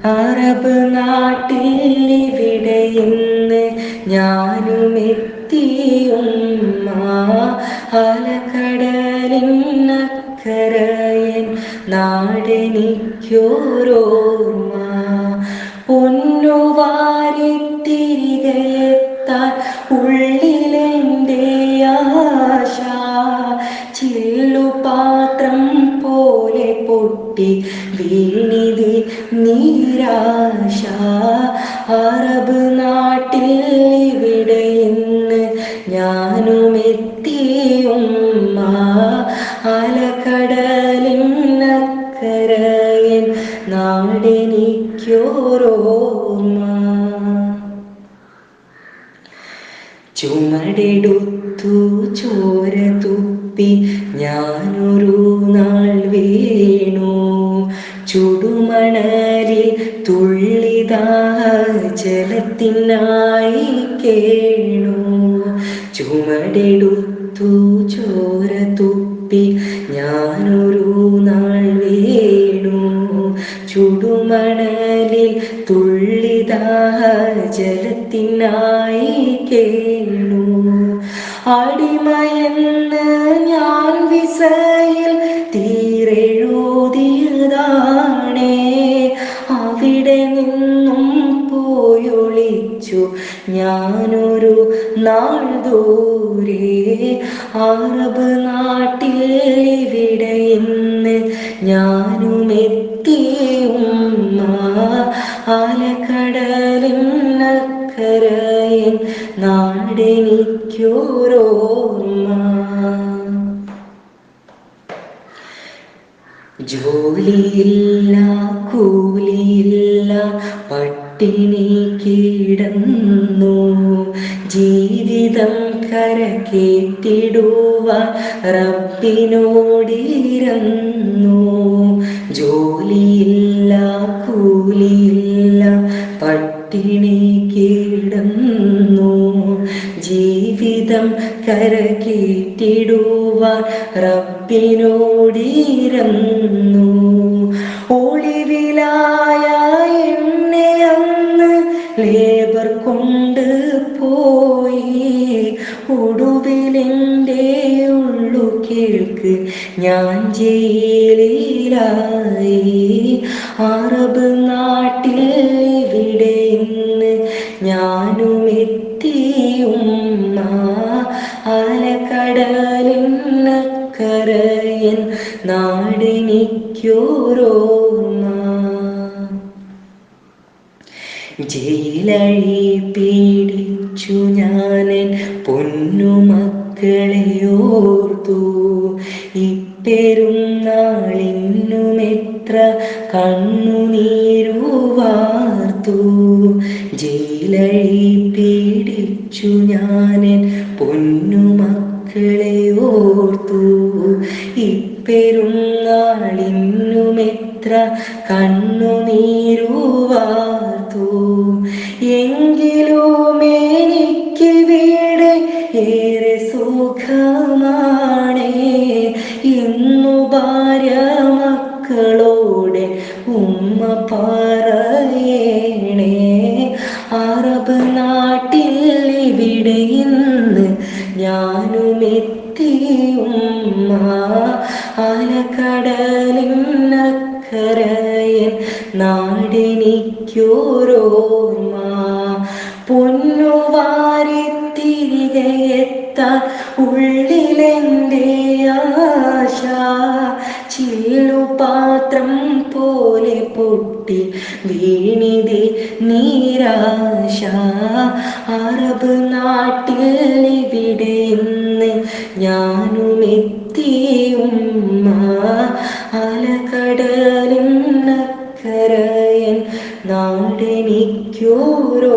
Arab നാട്ടിൽ ഇവിടെ ഇന്ന് ഞാനും എത്തിയുമ്മ അലകടലിനക്കരയൻ നാടെനിക്കോരോർമ്മ പൊന്നുവാരി തിരികെ എത്താൻ ഉള്ളിലെൻ്റെ ആശ ചില്ലുപാത്രം പോലെ പൊട്ടി വീണിതി നിരാശ അറബ് നാട്ടിൽ ഇവിടെ ഇന്ന് ഞാനും എത്തിയുമ്മ അലകടലിനക്കരയൻ നാടെനിക്കോരോർമ്മ ചുമടെടുത്തു ചോര തുപ്പി ഞാനൊരു നാൾ വീണു ചുടുമണലിൽ തുള്ളിതാ ജലത്തിനായി കേണു ചുമടെടുത്തു ചോര തുപ്പി ഞാനൊരു നാൾ വീണു ചുടുമണലിൽ തുള്ളിതാ ജലത്തിനായി കേണു അടിമയെന്ന് ഞാൻ വിസയിൽ തീരെഴുതിയതാണേ അവിടെ നിന്നും പോയൊളിച്ചു ഞാനൊരു നാൾ ദൂരെ അറബ് നാട്ടിൽ ഇവിടെ ഇന്ന് ഞാനും എത്തിയുമ്മ അലകടലിനക്കരയൻ നാടെനിക്കോരോർമ്മ ജോലിയില്ല കൂലിയില്ല പട്ടിണി കിടന്നു ജീവിതം കരകേറ്റിടുവാൻ റബ്ബിനോടിരുന്നു ജോലിയില്ല കൂലിയില്ല പട്ടിണി കിടന്നു ജീവിതം കരകേറ്റിടുവാൻ റബ്ബിനോടിരുന്നു ഒളിവിലായ എന്നെ അന്ന് ലേബർ കൊണ്ട് പോയി ഒടുവിലെൻ്റെ ഉള്ളു കേൾക്ക് ഞാൻ ജയിലിലായി അറബ് നാട്ടിൽ ഇവിടെ ഇന്ന് ഞാനും എത്തിയുമ്മ അലകടലിനക്കരയൻ നാടെനിക്കോരോർമ്മ ജയിലഴി പീഡിച്ചു ഞാനൻ പൊന്നുമക്കളെയോർത്തു ഇപ്പെരുന്നാളിന്നുമെത്ര കണ്ണുനീരു വാർത്തു ജയിലഴി പീഡിച്ചു ഞാനൻ പൊന്നുമക്കളെയോർത്തു ഇപ്പെരുന്നാളിന്നുമെത്ര കണ്ണുനീരു വാർത്തു എങ്കിലും എനിക്ക് വീട് ഏറെ സുഖമാണേ എന്നു ഭാര്യ മക്കളോടെ ഉമ്മ പറയണേ അറബ് നാട്ടിൽ ഇവിടെ ഇന്ന് ഞാനും എത്തിയുമ്മ അലകടലിനക്കരയൻ നാടെനിക്കോരോർമ്മ പൊന്നുവാരി തിരികെ എത്താൻ ഉള്ളിലെൻ്റെ ആശ ചില്ലുപാത്രം പോലെ പൊട്ടി വീണിതി നിരാശ അറബ് നാട്ടിൽ ഇവിടെ ഇന്ന് ഞാനും എത്തിയുമ്മ അലകടലിനക്കരയൻ നാടെനിക്കോരോ